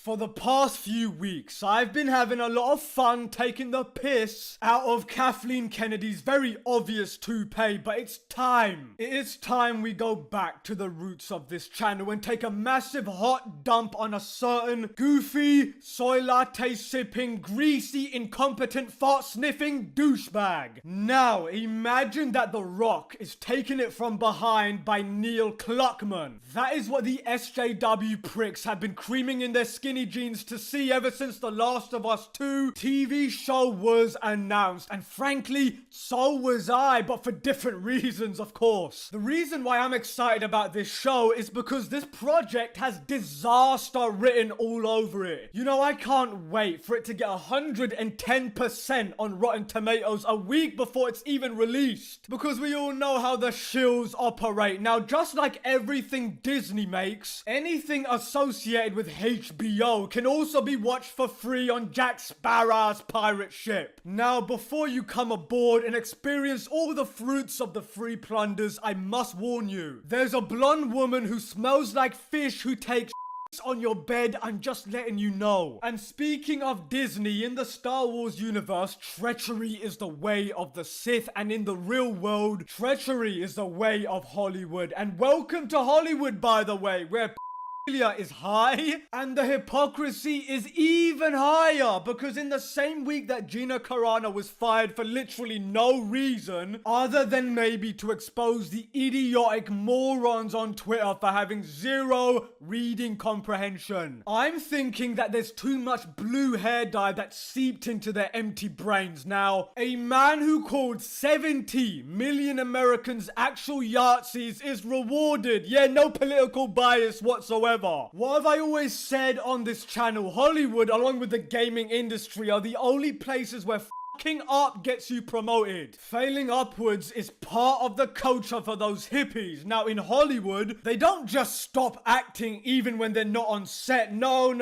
For the past few weeks, I've been having a lot of fun taking the piss out of Kathleen Kennedy's very obvious toupee, but it's time. It is time we go back to the roots of this channel and take a massive hot dump on a certain goofy, soy latte sipping, greasy, incompetent, fart sniffing douchebag. Now, imagine that The Rock is taking it from behind by Neil Druckmann. That is what the SJW pricks have been creaming in their skinny jeans to see ever since The Last of Us 2 TV show was announced. And frankly, so was I, but for different reasons, of course. The reason why I'm excited about this show is because this project has disaster written all over it. You know, I can't wait for it to get 110% on Rotten Tomatoes a week before it's even released. Because we all know how the shills operate. Now, just like everything Disney makes, anything associated with HBO can also be watched for free on Jack Sparrow's pirate ship. Now, before you come aboard and experience all the fruits of the free plunders, I must warn you. There's a blonde woman who smells like fish who takes on your bed. I'm just letting you know. And speaking of Disney, in the Star Wars universe, treachery is the way of the Sith, and in the real world, treachery is the way of Hollywood. And welcome to Hollywood, by the way, where is high and the hypocrisy is even higher, because in the same week that Gina Carano was fired for literally no reason other than maybe to expose the idiotic morons on Twitter for having zero reading comprehension, I'm thinking that there's too much blue hair dye that seeped into their empty brains. Now, a man who called 70 million Americans actual Yahtzees is rewarded. Yeah, no political bias whatsoever. What have I always said on this channel? Hollywood, along with the gaming industry, are the only places where fucking up gets you promoted. Failing upwards is part of the culture for those hippies. Now, in Hollywood, they don't just stop acting even when they're not on set. No.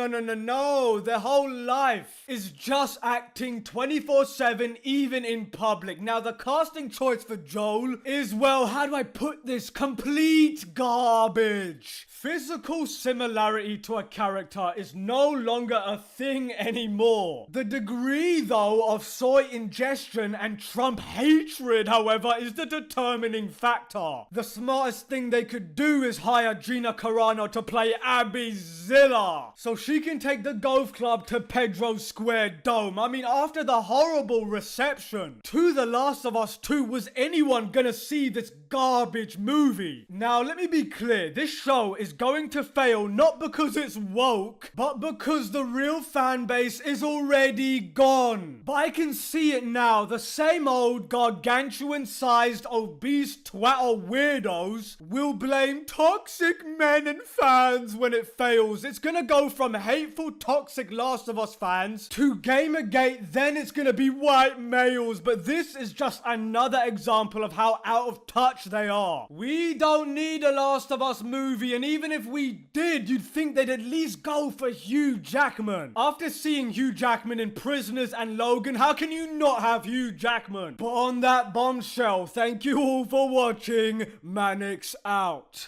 Their whole life is just acting 24/7, even in public. Now, the casting choice for Joel is, well, how do I put this? Complete garbage. Physical similarity to a character is no longer a thing anymore. The degree, though, of soy ingestion and Trump hatred, however, is the determining factor. The smartest thing they could do is hire Gina Carano to play Abby Zilla, so she can take the golf club to Pedro's square dome. I mean, after the horrible reception to The Last of Us 2, was anyone gonna see this garbage movie? Now, let me be clear, this show is going to fail not because it's woke, but because the real fan base is already gone. But I can see it now. The same old gargantuan-sized obese twatter weirdos will blame toxic men and fans when it fails. It's gonna go from hateful toxic Last of Us fans to Gamergate, then it's gonna be white males. But this is just another example of how out of touch they are. We don't need a Last of Us movie, and even if we did, you'd think they'd at least go for Hugh Jackman. After seeing Hugh Jackman in Prisoners and Logan, how can you not have Hugh Jackman? But on that bombshell, thank you all for watching. Mannix out.